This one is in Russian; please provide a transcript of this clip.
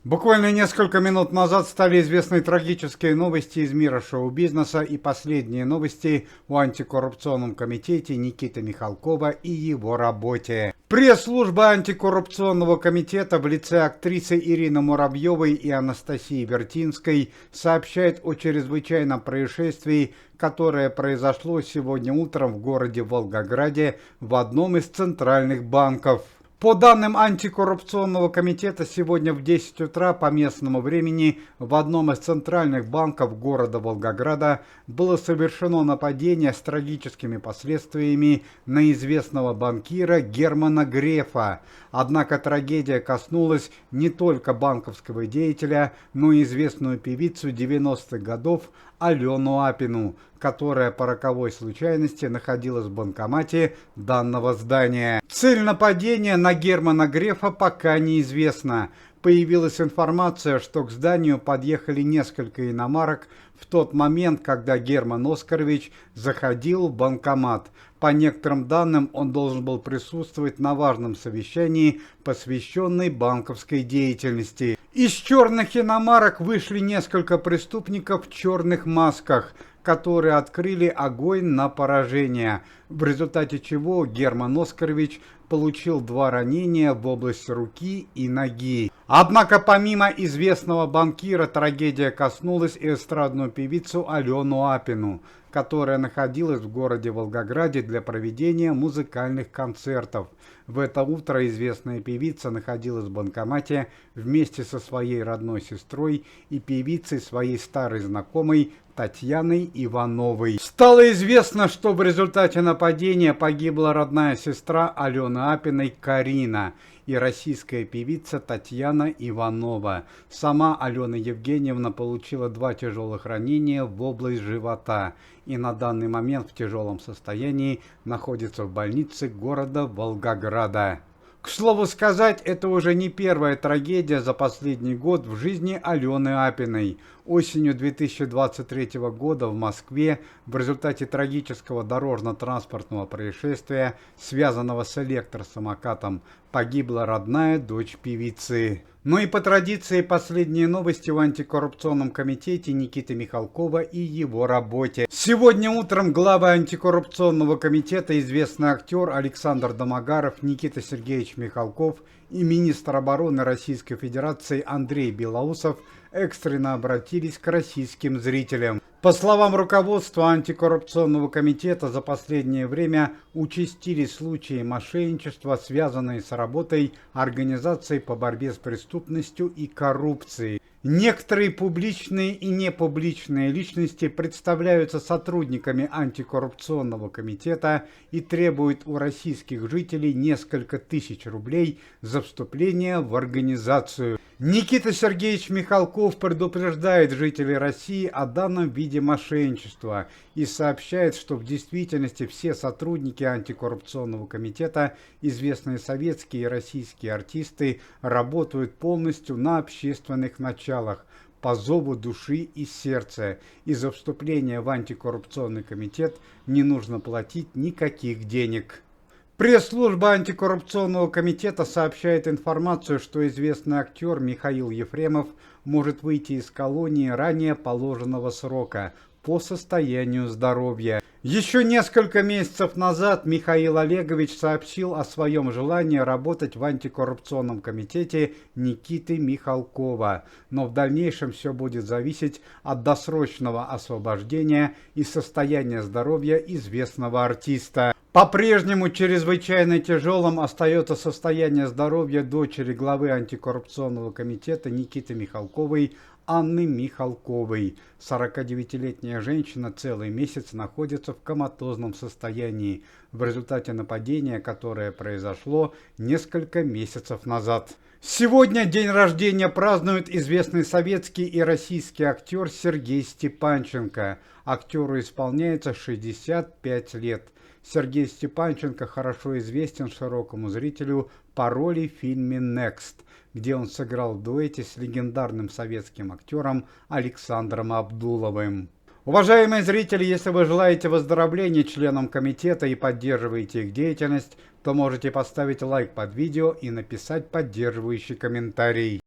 Буквально несколько минут назад стали известны трагические новости из мира шоу-бизнеса и последние новости о антикоррупционном комитете Никиты Михалкова и его работе. Пресс-служба антикоррупционного комитета в лице актрисы Ирины Муравьевой и Анастасии Вертинской сообщает о чрезвычайном происшествии, которое произошло сегодня утром в городе Волгограде в одном из центральных банков. По данным антикоррупционного комитета, сегодня в 10 утра по местному времени в одном из центральных банков города Волгограда было совершено нападение с трагическими последствиями на известного банкира Германа Грефа. Однако трагедия коснулась не только банковского деятеля, но и известную певицу 90-х годов Алену Апину, которая по роковой случайности находилась в банкомате данного здания. Цель нападения на Германа Грефа пока неизвестна. Появилась информация, что к зданию подъехали несколько иномарок в тот момент, когда Герман Оскарович заходил в банкомат. По некоторым данным, он должен был присутствовать на важном совещании, посвященной банковской деятельности. Из черных иномарок вышли несколько преступников в черных масках, которые открыли огонь на поражение, в результате чего Герман Оскарович получил 2 ранения в области руки и ноги. Однако помимо известного банкира трагедия коснулась и эстрадную певицу Алену Апину, которая находилась в городе Волгограде для проведения музыкальных концертов. В это утро известная певица находилась в банкомате вместе со своей родной сестрой и певицей своей старой знакомой Татьяной Ивановой. Стало известно, что в результате нападения погибла родная сестра Алены Апиной Карина и российская певица Татьяна Иванова. Сама Алена Евгеньевна получила 2 тяжелых ранения в область живота и на данный момент в тяжелом состоянии находится в больнице города Волгограда. К слову сказать, это уже не первая трагедия за последний год в жизни Алены Апиной. Осенью 2023 года в Москве в результате трагического дорожно-транспортного происшествия, связанного с электросамокатом, погибла родная дочь певицы. Ну и по традиции последние новости в антикоррупционном комитете Никиты Михалкова и его работе. Сегодня утром глава антикоррупционного комитета, известный актер Александр Домогаров, Никита Сергеевич Михалков и министр обороны Российской Федерации Андрей Белоусов экстренно обратились к российским зрителям. По словам руководства антикоррупционного комитета, за последнее время участились случаи мошенничества, связанные с работой организаций по борьбе с преступностью и коррупцией. Некоторые публичные и непубличные личности представляются сотрудниками антикоррупционного комитета и требуют у российских жителей несколько тысяч рублей за вступление в организацию. Никита Сергеевич Михалков предупреждает жителей России о данном виде мошенничества и сообщает, что в действительности все сотрудники антикоррупционного комитета, известные советские и российские артисты, работают полностью на общественных началах, по зову души и сердца, и за вступление в антикоррупционный комитет не нужно платить никаких денег. Пресс-служба антикоррупционного комитета сообщает информацию, что известный актер Михаил Ефремов может выйти из колонии ранее положенного срока по состоянию здоровья. Еще несколько месяцев назад Михаил Олегович сообщил о своем желании работать в антикоррупционном комитете Никиты Михалкова, но в дальнейшем все будет зависеть от досрочного освобождения и состояния здоровья известного артиста. По-прежнему чрезвычайно тяжелым остается состояние здоровья дочери главы антикоррупционного комитета Никиты Михалковой Анны Михалковой. 49-летняя женщина целый месяц находится в коматозном состоянии в результате нападения, которое произошло несколько месяцев назад. Сегодня день рождения празднует известный советский и российский актер Сергей Степанченко. Актеру исполняется 65 лет. Сергей Степанченко хорошо известен широкому зрителю по роли в фильме «Next», где он сыграл в дуэте с легендарным советским актером Александром Абдуловым. Уважаемые зрители, если вы желаете выздоровления членам комитета и поддерживаете их деятельность, то можете поставить лайк под видео и написать поддерживающий комментарий.